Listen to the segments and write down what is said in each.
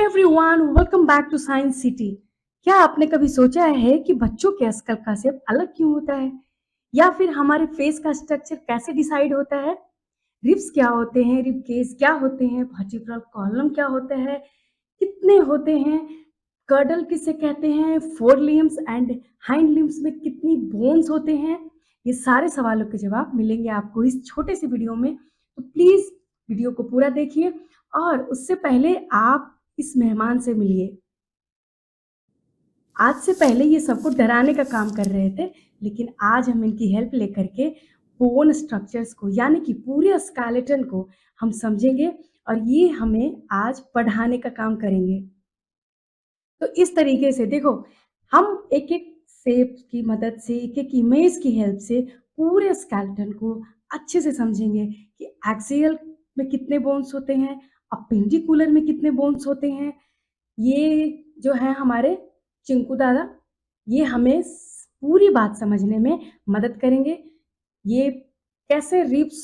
Everyone, welcome back to science city. क्या आपने कभी सोचा है कि बच्चों के स्कल का शेप अलग क्यों होता है, या फिर हमारे फेस का स्ट्रक्चर कैसे डिसाइड होता है? रिब्स क्या होते हैं, रिब केस क्या होते हैं, वर्टिब्रल कॉलम क्या होता है, कितने होते हैं, कर्डल किसे कहते हैं, four limbs and hind limbs में कितनी बोन्स होते हैं? ये सारे सवालों के जवाब मिलेंगे आपको इस छोटे से वीडियो में, तो प्लीज वीडियो को पूरा देखिए। और उससे पहले आप इस मेहमान से मिलिए। आज से पहले ये सबको डराने का काम कर रहे थे, लेकिन आज हम इनकी हेल्प लेकर के बोन स्ट्रक्चर्स को यानी कि पूरे स्केलेटन को हम समझेंगे, और ये हमें आज पढ़ाने का काम करेंगे। तो इस तरीके से देखो, हम एक एक शेप की मदद से, एक एक इमेज की हेल्प से पूरे स्केलेटन को अच्छे से समझेंगे कि एक्सियल में कितने बोन्स होते हैं, अपेंडिकुलर में कितने बोन्स होते हैं। ये जो है हमारे चिंकू दादा, ये हमें पूरी बात समझने में मदद करेंगे। ये कैसे रिब्स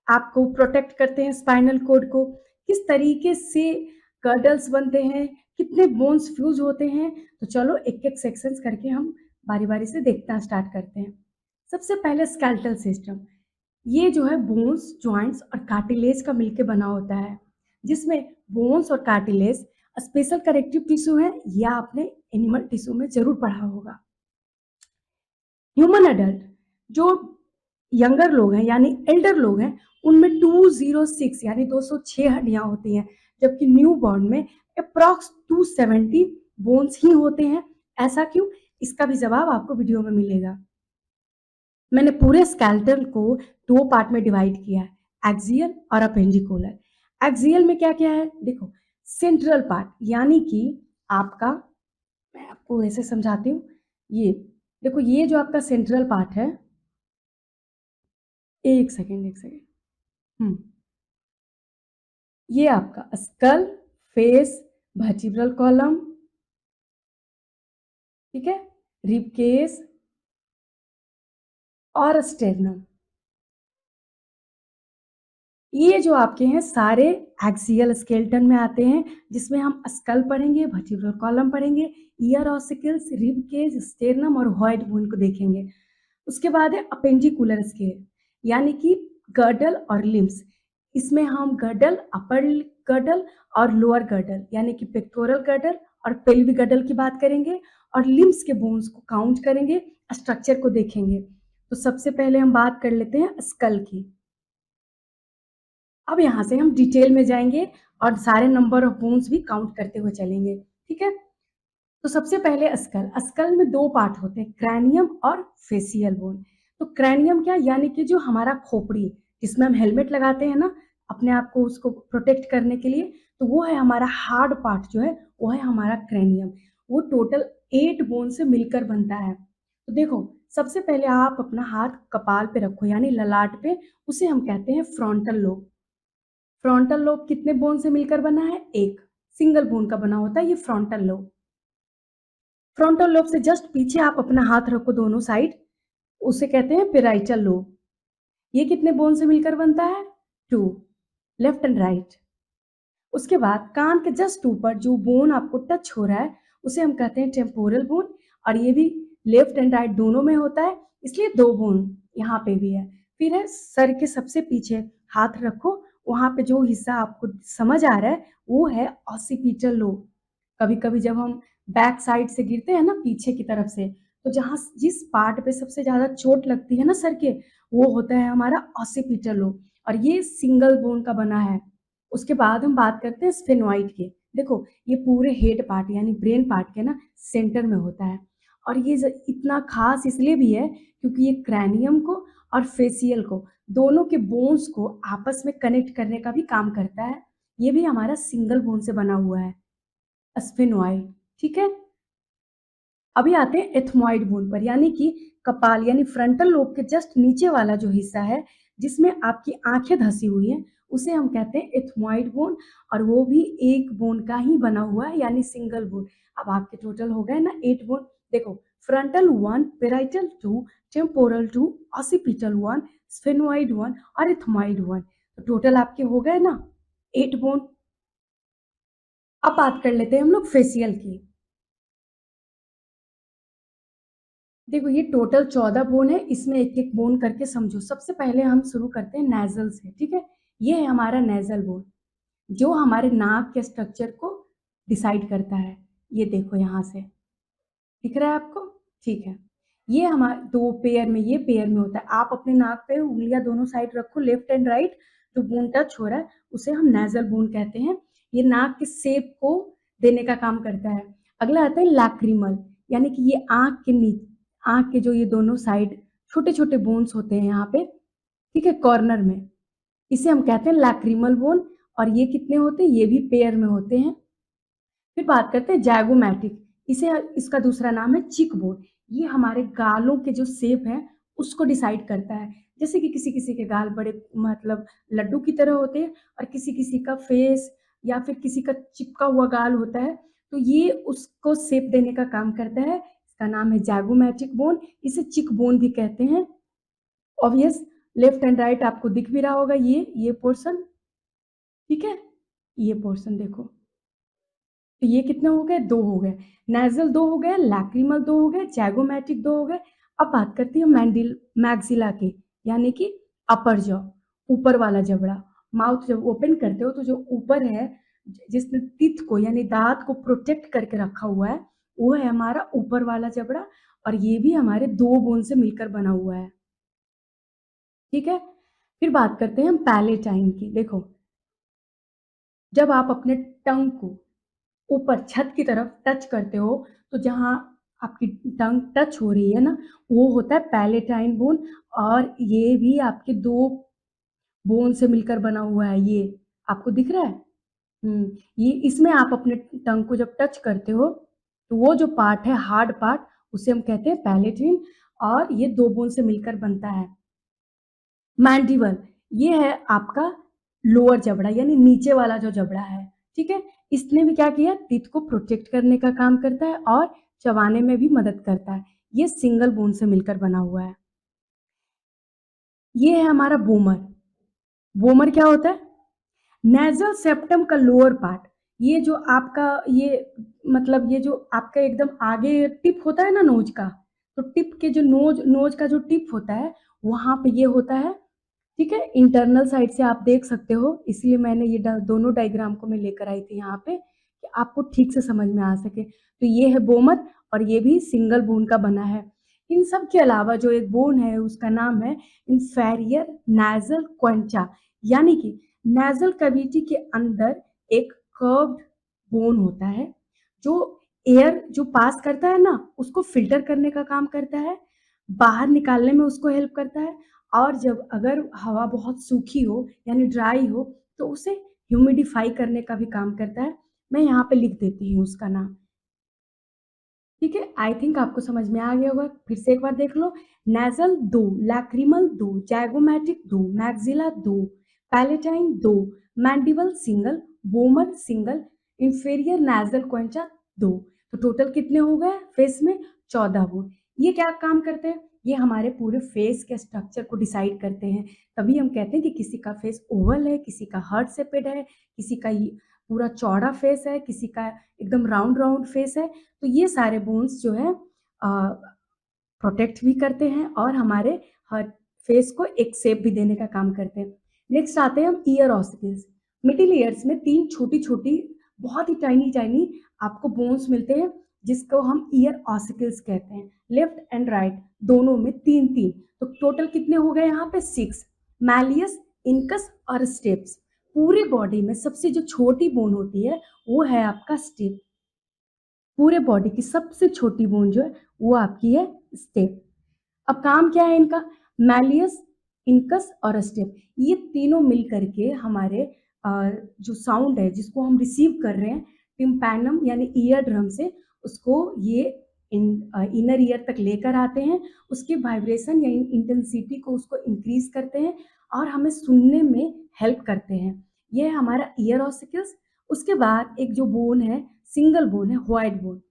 आपको प्रोटेक्ट करते हैं, स्पाइनल कोड को किस तरीके से कर्डल्स बनते हैं, कितने बोन्स फ्यूज होते हैं। तो चलो एक एक सेक्शंस करके हम बारी बारी से देखना स्टार्ट करते हैं। सबसे पहले स्केलेटल सिस्टम, ये जो है बोन्स, जॉइंट्स और कार्टिलेज का मिलकर बना होता है, जिसमें बोन्स और कार्टिलेज स्पेशल कनेक्टिव टिश्यू है, या आपने एनिमल टिश्यू में जरूर पढ़ा होगा। ह्यूमन अडल्ट जो यंगर लोग हैं यानी एल्डर लोग हैं, उनमें 206 यानी 206 हड्डियां होती हैं, जबकि न्यू बॉर्न में अप्रॉक्स 270 बोन्स ही होते हैं। ऐसा क्यों, इसका भी जवाब आपको वीडियो में मिलेगा। मैंने पूरे स्केलेटन को दो पार्ट में डिवाइड किया है, एक्सियल और अपेंडिकुलर। एक्सियल में क्या क्या है देखो, सेंट्रल पार्ट यानी कि आपका, मैं आपको ऐसे समझाती हूँ। ये देखो, ये जो आपका सेंट्रल पार्ट है, एक सेकेंड एक सेकेंड, ये आपका स्कल, फेस, वर्टिब्रल कॉलम, ठीक है, रिब केस और स्टेर्नम, ये जो आपके हैं सारे एक्सियल स्केलेटन में आते हैं, जिसमें हम स्कल पढ़ेंगे, वर्टिब्रल कॉलम पढ़ेंगे, ईयर ऑसिकल्स, रिब केस, स्टेर्नम और व्हाइट बोन को देखेंगे। उसके बाद है अपेंडिकुलर स्केल यानी कि गर्डल और लिम्स। इसमें हम गर्डल, अपर गर्डल और लोअर गर्डल यानी कि पेक्टोरल गर्डल और पेल्विक गर्डल की बात करेंगे, और लिम्स के बोन्स को काउंट करेंगे, स्ट्रक्चर को देखेंगे। तो सबसे पहले हम बात कर लेते हैं स्कल की। अब यहाँ से हम डिटेल में जाएंगे और सारे नंबर ऑफ बोन्स भी काउंट करते हुए चलेंगे, ठीक है। तो सबसे पहले स्कल, स्कल में दो पार्ट होते हैं, क्रैनियम और फेसियल बोन। तो क्रैनियम क्या, यानी कि जो हमारा खोपड़ी, जिसमें हम हेलमेट लगाते हैं ना अपने आप को उसको प्रोटेक्ट करने के लिए, तो वो है हमारा हार्ड पार्ट, जो है वो है हमारा क्रैनियम। वो टोटल 8 बोन से मिलकर बनता है। तो देखो, सबसे पहले आप अपना हाथ कपाल पे रखो यानी ललाट पे, उसे हम कहते हैं फ्रंटल लोब। फ्रंटल लोब कितने बोन से मिलकर बना है, एक सिंगल बोन का बना होता है ये फ्रंटल लोब। फ्रंटल लोब से जस्ट पीछे आप अपना हाथ रखो दोनों साइड, उसे कहते हैं पेराइटल लोब। ये कितने बोन से मिलकर बनता है, 2, लेफ्ट एंड राइट। उसके बाद कान के जस्ट ऊपर जो बोन आपको टच हो रहा है, उसे हम कहते हैं टेम्पोरल बोन, और ये भी लेफ्ट एंड राइट दोनों में होता है, इसलिए 2 बोन यहाँ पे भी है। फिर है सर के सबसे पीछे हाथ रखो, वहां पे जो हिस्सा आपको समझ आ रहा है वो है ऑसिपिटल लोब। कभी कभी जब हम बैक साइड से गिरते हैं ना, पीछे की तरफ से, तो जहाँ जिस पार्ट पे सबसे ज्यादा चोट लगती है ना सर के, वो होता है हमारा ऑसिपिटल लोब, और ये सिंगल बोन का बना है। उसके बाद हम बात करते हैं स्फेनॉइड के। देखो, ये पूरे हेड पार्ट यानी ब्रेन पार्ट के ना सेंटर में होता है, और ये इतना खास इसलिए भी है क्योंकि ये क्रैनियम को और फेसियल को, दोनों के बोन्स को आपस में कनेक्ट करने का भी काम करता है। ये भी हमारा सिंगल बोन से बना हुआ है, स्फेनॉइड, ठीक है। अभी आते हैं एथमॉइड बोन पर, यानी कि कपाल यानी फ्रंटल लोब के जस्ट नीचे वाला जो हिस्सा है, जिसमें आपकी आंखें धसी हुई हैं, उसे हम कहते हैं एथमॉइड बोन, और वो भी एक बोन का ही बना हुआ है यानी सिंगल बोन। अब आपके टोटल हो गए ना 8 बोन। देखो, frontal 1, parietal 2, temporal 2, occipital 1, sphenoid 1 और एथमॉइड 1। तो टोटल आपके हो गए ना 8 बोन। अब बात कर लेते हैं हम लोग फेशियल की। देखो ये टोटल 14 बोन है, इसमें एक-एक बोन करके समझो। सबसे पहले हम शुरू करते हैं नेज़ल से, ठीक है? ये है हमारा नेज़ल बोन, जो हमारे नाक के स्ट्रक्चर को डिसाइड करता है। ये देखो यहाँ से, दिख रहा है आपको? ठीक है। ये 2 पेयर में, ये पेयर में होता है। आप अपने नाक पे उँगलियाँ दोनों साइड रखो, लेफ्ट एंड राइट, जो बोन टच हो रहा है, उसे हम नेज़ल बोन कहते हैं। ये नाक के शेप को देने का काम करता है। अगला आता है लैक्रिमल, यानी कि ये आँख के जो ये दोनों साइड छोटे-छोटे बोन्स होते हैं यहाँ पे, ठीक है, कॉर्नर में, इसे हम कहते हैं लैक्रिमल बोन। और ये कितने होते हैं? ये भी पेयर में होते हैं। फिर बात करते हैं ज़ाइगोमैटिक, इसे इसका दूसरा नाम है चिक बोन। ये हमारे गालों के जो शेप है, उसको डिसाइड करता है। जैसे कि किसी-किसी के गाल बड़े मतलब लड्डू की तरह होते हैं और किसी-किसी का फेस या फिर किसी का चिपका हुआ गाल होता है, तो ये उसको शेप देने का काम करता है। इसका नाम है ज़ाइगोमैटिक बोन, इसे चिक बोन भी कहते हैं। ऑब्वियस, लेफ्ट एंड राइट आपको दिख भी रहा होगा ये पोर्शन, ठीक है? ये पोर्शन देखो। तो ये कितने हो गए? 2 हो गए। नेज़ल 2 हो गए, लैक्रिमल 2 हो गए, ज़ाइगोमैटिक 2 हो गए। अब बात करते हैं मैक्सिला की, यानी कि अपर जॉ, ऊपर वाला जबड़ा। माउथ जब ओपन करते हो तो जो ऊपर है, जिसने टीथ को यानी दाँत को प्रोटेक्ट करके रखा हुआ है, वो है हमारा ऊपर वाला जबड़ा। और ये भी हमारे 2 बोन से मिलकर बना हुआ है, ठीक है? फिर बात करते हैं हम पैलेटाइन की। देखो, जब आप अपने टंग को ऊपर छत की तरफ टच करते हो, तो जहाँ आपकी टंग टच हो रही है ना, वो होता है पैलेटाइन बोन। और ये भी आपके 2 बोन से मिलकर बना हुआ है, ये आपको दिख रहा है? ये इसमें आप अपने टंग को जब टच करते हो, तो वो जो पार्ट है, हार्ड पार्ट, उसे हम कहते हैं पैलेटिन। और ये 2 बोन से मिलकर बनता है। मैंडिबल, ये है आपका लोअर जबड़ा, यानी नीचे वाला जो जबड़ा है, ठीक है? इसने भी क्या किया? टीथ को प्रोटेक्ट करने का काम करता है और चबाने में भी मदद करता है। ये सिंगल बोन से मिलकर बना हुआ है। ये है हमारा वोमर। वोमर क्या होता है? नेज़ल सेप्टम का लोअर पार्ट। ये जो आपका ये मतलब ये जो आपका एकदम आगे टिप होता है ना नोज़ का, तो टिप के जो नोज़ का जो टिप होता है, वहाँ पे ये होता है, ठीक है? इंटरनल साइड से आप देख सकते हो, इसलिए मैंने ये दोनों डायग्राम को मैं लेकर आई थी यहाँ पे, कि आपको ठीक से समझ में आ सके। तो ये है बोमर और ये भी सिंगल बोन का बना है। इन सब के अलावा जो एक बोन है, उसका नाम है इंफेरियर नाज़ल क्वेंचा, यानी कि नाज़ल कैविटी के अंदर एक कर्व्ड बोन होता है, जो एयर जो पास करता है ना, उसको फ़िल्टर करने का काम करता है, बाहर निकालने में उसको हेल्प करता है। और जब अगर हवा बहुत सूखी हो यानी ड्राई हो, तो उसे ह्यूमिडिफाई करने का भी काम करता है। मैं यहाँ पे लिख देती हूँ उसका नाम, ठीक है? आई थिंक आपको समझ में आ गया होगा। फिर से एक बार देख लो। Nasal 2, lacrimal 2, zygomatic 2, maxilla 2, palatine 2, mandible single, vomer single, inferior nasal concha 2। तो टोटल कितने हो गए फेस में? 14 बोन। ये क्या काम करते हैं? ये हमारे पूरे फेस के स्ट्रक्चर को डिसाइड करते हैं। तभी हम कहते हैं कि किसी का फेस ओवल है, किसी का हार्ट शेपेड है, किसी का ये पूरा चौड़ा फेस है, किसी का एकदम राउंड-राउंड फेस है। तो ये सारे बोन्स जो है प्रोटेक्ट भी करते हैं और हमारे हर फेस को एक शेप भी देने का काम करते हैं। नेक्स्ट आते हैं हम ईयर ऑसिकल्स। मिडिल ईयर्स में 3 छोटी-छोटी बहुत ही टाइनी-टाइनी आपको बोन्स मिलते हैं, जिसको हम ईयर ऑसिकल्स कहते हैं। लेफ्ट एंड राइट दोनों में 3-3, तो टोटल कितने हो गए यहाँ पे? 6। मैलियस, इनकस और स्टेप्स। पूरे बॉडी में सबसे जो छोटी बोन होती है, वो है आपका स्टेप। पूरे बॉडी की सबसे छोटी बोन जो है, वो आपकी है स्टेप। अब काम क्या है इनका? मैलियस, इनकस और स्टेप, ये तीनों मिल करके हमारे जो साउंड है जिसको हम रिसीव कर रहे हैं टिम्पैनम यानी ईयर ड्रम से, उसको ये इनर ईयर तक लेकर आते हैं। उसके वाइब्रेशन या इंटेंसिटी को उसको इंक्रीज करते हैं और हमें सुनने में हेल्प करते हैं। ये है हमारा ईयर ऑसिकल्स। उसके बाद एक जो बोन है, सिंगल बोन है, व्हाइट बोन।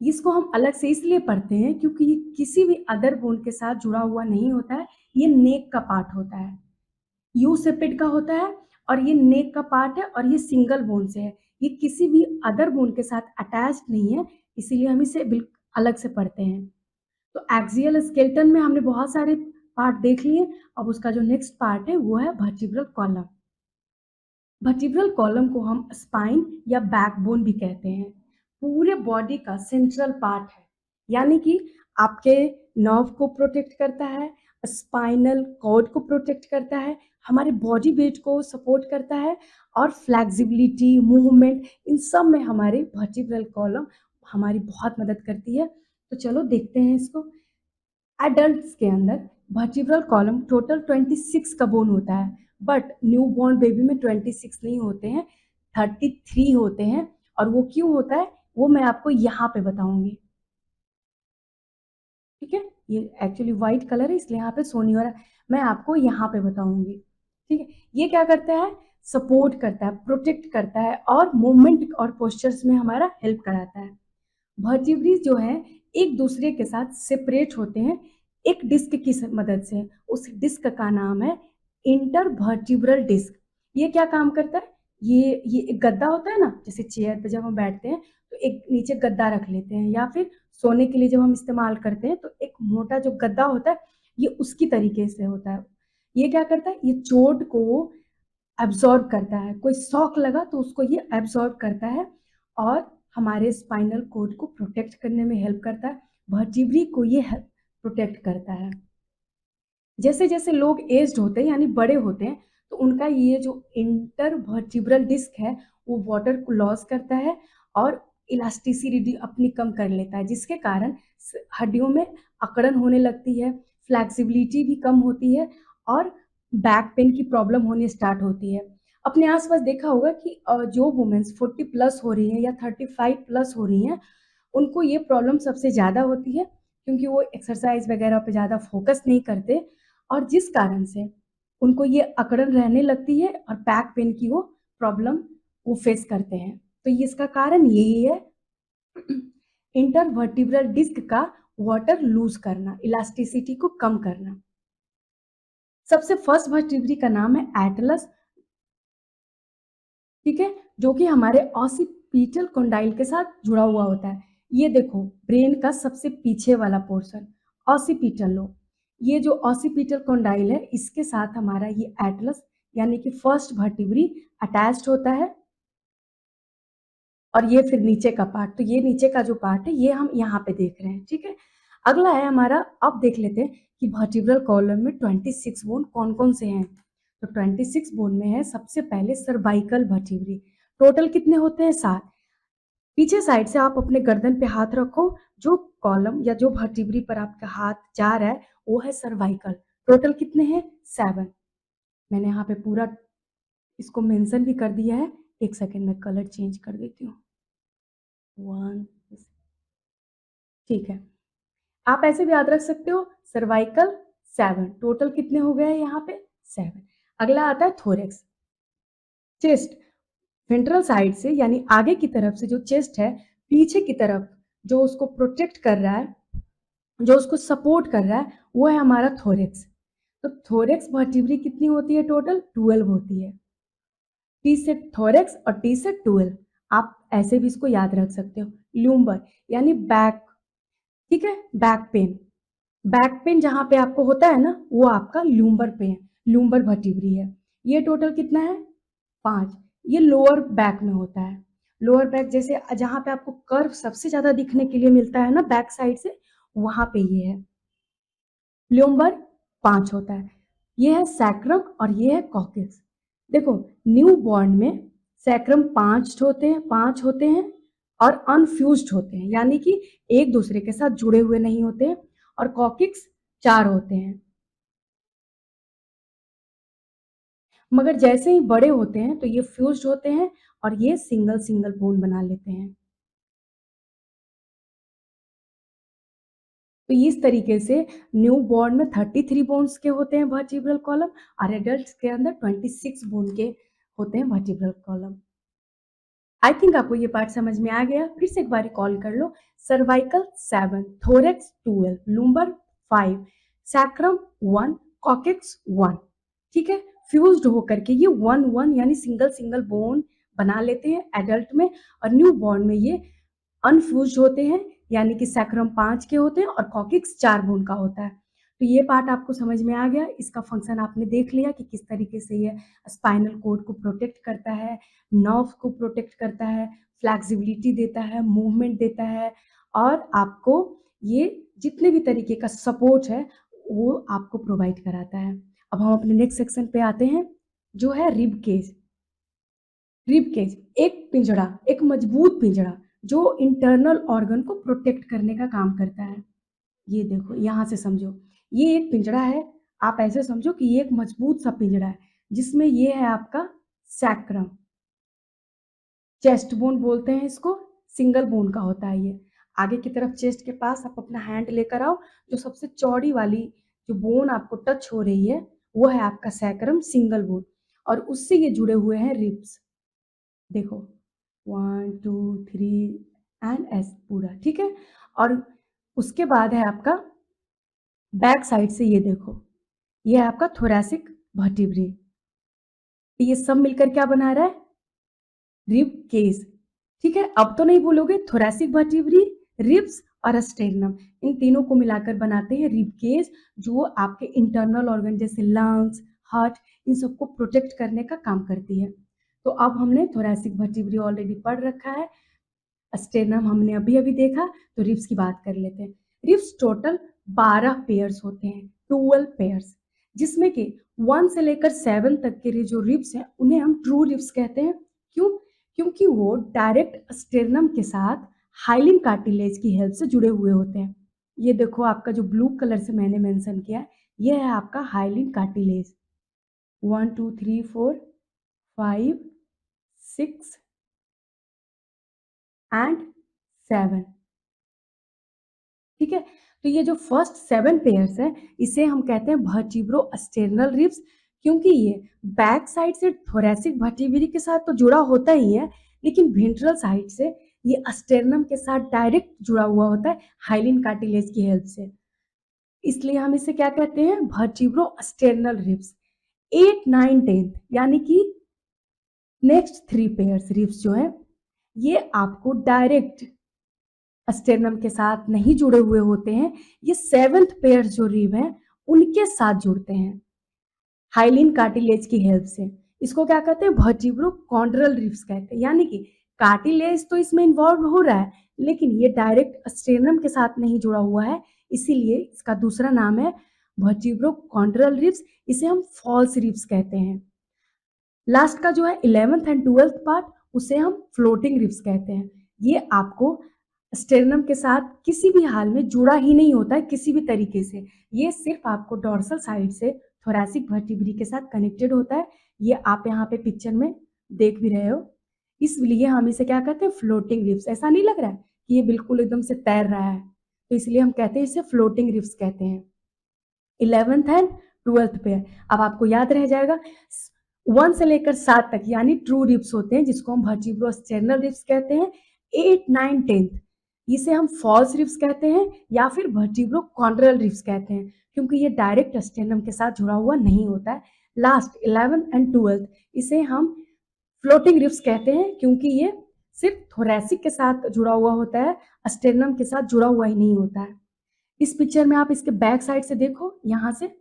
इसको हम अलग से इसलिए पढ़ते हैं क्योंकि ये किसी भी अदर बोन के साथ जुड़ा हुआ नहीं होता है। ये नेक का पार्ट होता है, यू शेपेड का होता है और ये नेक का पार्ट है और ये सिंगल बोन से है। ये किसी भी अदर बोन के साथ अटैच्ड नहीं है, इसीलिए हम इसे अलग से पढ़ते हैं। तो एक्सियल स्केलेटन में हमने बहुत सारे पार्ट देख लिए। अब उसका जो नेक्स्ट पार्ट है वो है वर्टिब्रल कॉलम। वर्टिब्रल कॉलम को हम स्पाइन या बैकबोन भी कहते हैं। पूरे बॉडी का सेंट्रल पार्ट है, यानी कि आपके नर्व को प्रोटेक्ट करता है, स्पाइनल कॉर्ड को प्रोटेक्ट करता है, हमारे बॉडी वेट को सपोर्ट करता है और फ्लेक्सिबिलिटी, मूवमेंट, इन सब में हमारे वर्टिब्रल कॉलम हमारी बहुत मदद करती है। तो चलो देखते हैं इसको। एडल्ट्स के अंदर वर्टिब्रल कॉलम टोटल 26 का बोन होता है, बट न्यू बॉर्न बेबी में 26 नहीं होते हैं, 33 होते हैं। और वो क्यों होता है वो मैं आपको यहाँ पे बताऊंगी। ठीक है, ये एक्चुअली व्हाइट कलर है इसलिए यहाँ पे शो नहीं हो रहा है, मैं आपको यहाँ पे बताऊंगी। ठीक है, ये क्या करता है, सपोर्ट करता है, प्रोटेक्ट करता है और मूवमेंट और पोस्चर्स में हमारा हेल्प कराता है। वर्टिब्री जो है एक दूसरे के साथ सेपरेट होते हैं एक डिस्क की मदद से। उस डिस्क का नाम है इंटरवर्टिब्रल डिस्क। ये क्या काम करता है, ये एक गद्दा होता है ना, जैसे चेयर पे जब हम बैठते हैं तो एक नीचे गद्दा रख लेते हैं, या फिर सोने के लिए जब हम इस्तेमाल करते हैं तो एक मोटा जो गद्दा होता है ये उसकी तरीके से होता है। ये क्या करता है, ये चोट को एब्जॉर्ब करता है, कोई शॉक लगा तो उसको ये एब्जॉर्ब करता है और हमारे स्पाइनल कोड को प्रोटेक्ट करने में हेल्प करता है। वर्टिब्री को ये प्रोटेक्ट करता है। जैसे जैसे लोग एज्ड होते हैं यानी बड़े होते हैं तो उनका ये जो इंटरवर्टिब्रल डिस्क है वो वाटर को लॉस करता है और इलास्टिसिटी अपनी कम कर लेता है, जिसके कारण हड्डियों में अकड़न होने लगती है, फ्लैक्सिबिलिटी भी कम होती है और बैक पेन की प्रॉब्लम होनी स्टार्ट होती है। अपने आसपास देखा होगा कि जो वुमेन्स 40 प्लस हो रही हैं या 35 प्लस हो रही हैं उनको ये प्रॉब्लम सबसे ज़्यादा होती है, क्योंकि वो एक्सरसाइज वगैरह पे ज़्यादा फोकस नहीं करते और जिस कारण से उनको ये अकड़न रहने लगती है और बैक पेन की वो प्रॉब्लम वो फेस करते हैं। तो ये इसका कारण यही है, इंटरवर्टिब्रल डिस्क का वाटर लूज करना, इलास्टिसिटी को कम करना। सबसे फर्स्ट वर्टिब्री का नाम है एटलस, ठीक है, जो कि हमारे ऑसिपिटल कंडाइल के साथ जुड़ा हुआ होता है। ये देखो ब्रेन का सबसे पीछे वाला पोर्शन ऑसिपिटल लोब, ये जो ऑसिपिटल कंडाइल है इसके साथ हमारा ये एटलस यानी कि फर्स्ट वर्टिब्री अटैच्ड होता है। और ये फिर नीचे का पार्ट, तो ये नीचे का जो पार्ट है ये हम यहाँ पे देख रहे हैं। ठीक है, अगला है हमारा, अब देख लेते हैं कि वर्टिब्रल कॉलम में 26 बोन कौन कौन से हैं। तो 26 बोन में है सबसे पहले सर्वाइकल वर्टिब्री। टोटल कितने होते हैं, 7। पीछे साइड से आप अपने गर्दन पे हाथ रखो, जो कॉलम या जो वर्टिब्री पर आपका हाथ जा रहा है वो है सर्वाइकल। टोटल कितने हैं, 7। मैंने यहाँ पे पूरा इसको मेंशन भी कर दिया है, एक सेकेंड में कलर चेंज कर देती हूँ। 1, ठीक है, आप ऐसे भी याद रख सकते हो, सर्वाइकल 7। टोटल कितने हो गए यहाँ पे, 7। अगला आता है थोरेक्स, चेस्ट। वेंट्रल साइड से यानी आगे की तरफ से जो चेस्ट है, पीछे की तरफ जो उसको प्रोटेक्ट कर रहा है, जो उसको सपोर्ट कर रहा है, वो है हमारा थोरेक्स। तो थोरेक्स वर्टिब्री कितनी होती है, टोटल 12 होती है। टी से थोरेक्स और टी से 12, आप ऐसे भी इसको याद रख सकते हो। ल्यूम्बर यानी बैक, ठीक है, बैक पेन, बैक पेन जहां पे आपको होता है ना वो आपका ल्यूम्बर पेन, ल्यूम्बर वर्टिब्री है। ये टोटल कितना है, 5। ये लोअर बैक में होता है। लोअर बैक जैसे जहां पे आपको कर्व सबसे ज्यादा दिखने के लिए मिलता है ना बैक साइड से, वहां पे ये है। ल्यूम्बर 5 होता है। ये है सैक्रम और ये है कॉक्सिक्स। देखो न्यू बॉर्न में सैक्रम 5 होते हैं और अनफ्यूज्ड होते हैं, यानी कि एक दूसरे के साथ जुड़े हुए नहीं होते हैं। और कॉक्सिक्स 4 होते हैं। मगर जैसे ही बड़े होते हैं तो ये फ्यूज्ड होते हैं और ये सिंगल सिंगल बोन बना लेते हैं। तो इस तरीके से न्यू बॉर्न में 33 बोन्स के होते हैं वर्टिब्रल कॉलम और एडल्ट्स के अंदर 26 बोन के होते हैं वर्टिब्रल कॉलम। आई थिंक आपको ये पार्ट समझ में आ गया। फिर से एक बार कॉल कर लो। Cervical 7, thorax 12, lumbar 5, sacrum 1, coccyx 1। ठीक है, फ्यूज्ड होकर के ये 1 1 यानी सिंगल सिंगल बोन बना लेते हैं एडल्ट में, और न्यू बॉर्न में ये अनफ्यूज्ड होते हैं, यानी कि सैक्रम 5 के होते हैं और कॉकिक्स 4 बोन का होता है। तो ये पार्ट आपको समझ में आ गया, इसका फंक्शन आपने देख लिया कि किस तरीके से ये स्पाइनल कोड को प्रोटेक्ट करता है, नर्व को प्रोटेक्ट करता है, फ्लेक्सिबिलिटी देता है, मूवमेंट देता है, और आपको ये जितने भी तरीके का सपोर्ट है वो आपको प्रोवाइड कराता है। अब हम अपने नेक्स्ट सेक्शन पे आते हैं, जो है रिब केज। रिब केज एक पिंजड़ा, एक मजबूत पिंजड़ा जो इंटरनल ऑर्गन को प्रोटेक्ट करने का काम करता है। ये देखो यहाँ से समझो, ये एक पिंजड़ा है, आप ऐसे समझो कि ये एक मजबूत सा पिंजड़ा है जिसमें ये है आपका सैक्रम, चेस्ट बोन बोलते हैं इसको, सिंगल बोन का होता है ये। आगे की तरफ चेस्ट के पास आप अपना हैंड लेकर आओ, जो सबसे चौड़ी वाली जो बोन आपको टच हो रही है वो है आपका सैक्रम, सिंगल बोन, और उससे ये जुड़े हुए हैं रिब्स। देखो 1 2 3 एंड एस पूरा, ठीक है। और उसके बाद है आपका बैक साइड से, ये देखो ये है आपका थोरैसिक वर्टिब्रे। ये सब मिलकर क्या बना रहा है, रिब केज, ठीक है। अब तो नहीं बोलोगे, थोरैसिक वर्टिब्रे, रिब्स और स्टेर्नम, इन तीनों को मिलाकर बनाते हैं रिब केज, जो आपके इंटरनल ऑर्गन जैसे लंग्स, हार्ट, इन सबको प्रोटेक्ट करने का काम करती है। तो अब हमने थोरैसिक वर्टिब्रे ऑलरेडी पढ़ रखा है, स्टेर्नम हमने अभी अभी देखा, तो रिब्स की बात कर लेते हैं। रिब्स टोटल 12 पेयर्स होते हैं, 12 पेयर्स, जिसमें कि 1 से लेकर 7 तक के जो रिब्स हैं उन्हें हम ट्रू रिब्स कहते हैं। क्यों? क्योंकि वो डायरेक्ट स्टेर्नम के साथ हाइलिन कार्टिलेज की हेल्प से जुड़े हुए होते हैं। ये देखो आपका जो ब्लू कलर से मैंने मेंशन किया है, ये है आपका हाइलिन कार्टिलेज। 1 2 3 4 5 6 एंड 7, ठीक है। तो ये जो फर्स्ट 7 पेयर्स है, इसे हम कहते हैं वर्टिब्रो स्टेर्नल रिब्स, क्योंकि ये बैक साइड से थोरैसिक वर्टिब्रे के साथ तो जुड़ा होता ही है, लेकिन वेंट्रल साइड से ये स्टेर्नम के साथ डायरेक्ट जुड़ा हुआ होता है हाइलिन कार्टिलेज की हेल्प से। इसलिए हम इसे क्या कहते हैं, वर्टिब्रो स्टेर्नल रिब्स। 8 9 10 यानी कि नेक्स्ट 3 पेयर्स रिब्स जो है, ये आपको डायरेक्ट स्टेर्नम के साथ नहीं जुड़े हुए होते हैं, ये 7th पेयर जो रिब है उनके साथ जुड़ते हैं हाइलिन कार्टिलेज की हेल्प से। इसको क्या कहते हैं, वर्टिब्रो कॉन्ड्रल रिब्स कहते हैं, यानी कि कार्टिलेज तो इसमें इन्वॉल्व हो रहा है, लेकिन ये डायरेक्ट स्टेर्नम के साथ नहीं जुड़ा हुआ है, इसीलिए इसका दूसरा नाम है वर्टिब्रो कॉन्ड्रल रिब्स। इसे हम फॉल्स रिब्स कहते हैं। लास्ट का जो है 11th एंड 12th पार्ट, उसे हम फ्लोटिंग रिब्स कहते हैं। ये आपको स्टेर्नम के साथ किसी भी हाल में जुड़ा ही नहीं होता है किसी भी तरीके से, ये सिर्फ आपको डोर्सल साइड से थोरैसिक वर्टिब्रे के साथ कनेक्टेड होता है। ये आप यहाँ पे पिक्चर में देख भी रहे हो, इसलिए हम इसे क्या कहते हैं, फ्लोटिंग रिब्स। ऐसा नहीं लग रहा है कि ये बिल्कुल एकदम से तैर रहा है, तो इसलिए हम कहते हैं इसे फ्लोटिंग रिब्स कहते हैं। 11th एंड 12th पेयर अब आपको याद रह जाएगा। 1 से लेकर 7 तक यानी ट्रू रिब्स होते हैं, जिसको हम वर्टिब्रो स्टेर्नल रिब्स कहते हैं। 8 9 10 इसे हम फॉल्स रिब्स कहते हैं या फिर वर्टिब्रो कॉन्ड्रल रिब्स कहते हैं, क्योंकि ये डायरेक्ट स्टेर्नम के साथ जुड़ा हुआ नहीं होता है। लास्ट 11th एंड 12th इसे हम फ्लोटिंग रिब्स कहते हैं, क्योंकि ये सिर्फ थोरैसिक के साथ जुड़ा हुआ होता है, स्टेर्नम के साथ जुड़ा हुआ ही नहीं होता है। इस पिक्चर में आप इसके बैक साइड से देखो, यहाँ से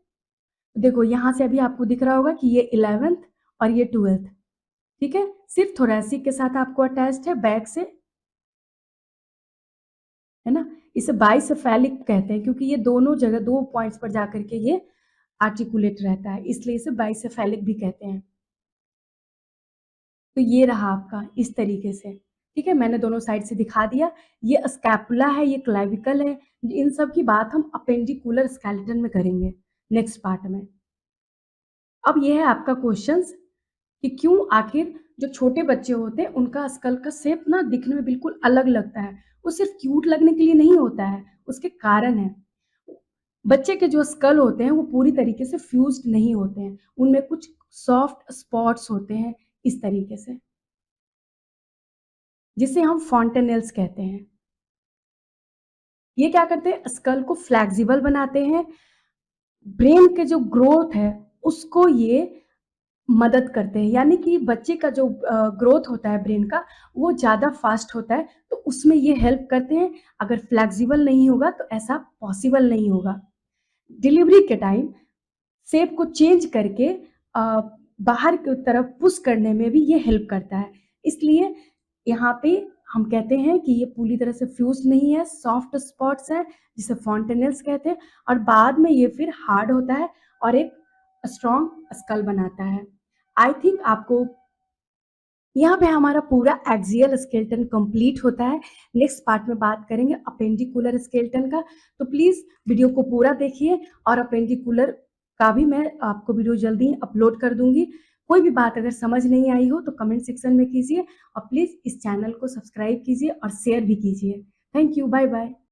देखो, यहाँ से अभी आपको दिख रहा होगा कि ये 11th और ये 12th, ठीक है, सिर्फ थोरैसिक के साथ आपको अटैच्ड है बैक से, है ना। इसे बाइसेफेलिक कहते हैं, क्योंकि ये दोनों जगह 2 पॉइंट्स पर जाकर के ये आर्टिकुलेट रहता है, इसलिए इसे बाइसेफेलिक भी कहते हैं। तो ये रहा आपका इस तरीके से, ठीक है, मैंने दोनों साइड से दिखा दिया। ये स्कैपुला है, ये क्लेविकल है, इन सब की बात हम अपेंडिकुलर स्केलेटन में करेंगे नेक्स्ट पार्ट में। अब ये है आपका क्वेश्चंस कि क्यों आखिर जो छोटे बच्चे होते हैं उनका स्कल का शेप ना दिखने में बिल्कुल अलग लगता है। वो सिर्फ क्यूट लगने के लिए नहीं होता है, उसके कारण है। बच्चे के जो स्कल होते हैं वो पूरी तरीके से फ्यूज्ड नहीं होते हैं, उनमें कुछ सॉफ्ट स्पॉट्स होते हैं इस तरीके से, जिसे हम फॉन्टेनेल्स कहते हैं। ये क्या करते हैं, स्कल को फ्लेक्सिबल बनाते हैं, ब्रेन के जो ग्रोथ है उसको ये मदद करते हैं, यानी कि बच्चे का जो ग्रोथ होता है ब्रेन का, वो ज़्यादा फ़ास्ट होता है, तो उसमें ये हेल्प करते हैं। अगर फ्लेक्सिबल नहीं होगा तो ऐसा पॉसिबल नहीं होगा। डिलीवरी के टाइम शेप को चेंज करके अ, बाहर की तरफ पुश करने में भी ये हेल्प करता है। इसलिए यहाँ पे हम कहते हैं कि ये पूरी तरह से फ्यूज़ नहीं है, सॉफ्ट स्पॉट्स हैं, जिसे फॉन्टेनेल्स कहते हैं, और बाद में ये फिर हार्ड होता है और एक स्ट्रॉन्ग स्कल बनाता है। आई थिंक आपको यहाँ पे हमारा पूरा एक्सियल स्केलेटन कंप्लीट होता है। नेक्स्ट पार्ट में बात करेंगे अपेंडिकुलर स्केलेटन का, तो प्लीज़ वीडियो को पूरा देखिए, और अपेंडिकुलर का भी मैं आपको वीडियो जल्दी ही अपलोड कर दूँगी। कोई भी बात अगर समझ नहीं आई हो तो कमेंट सेक्शन में कीजिए, और प्लीज़ इस चैनल को सब्सक्राइब कीजिए और शेयर भी कीजिए। Thank you, bye bye.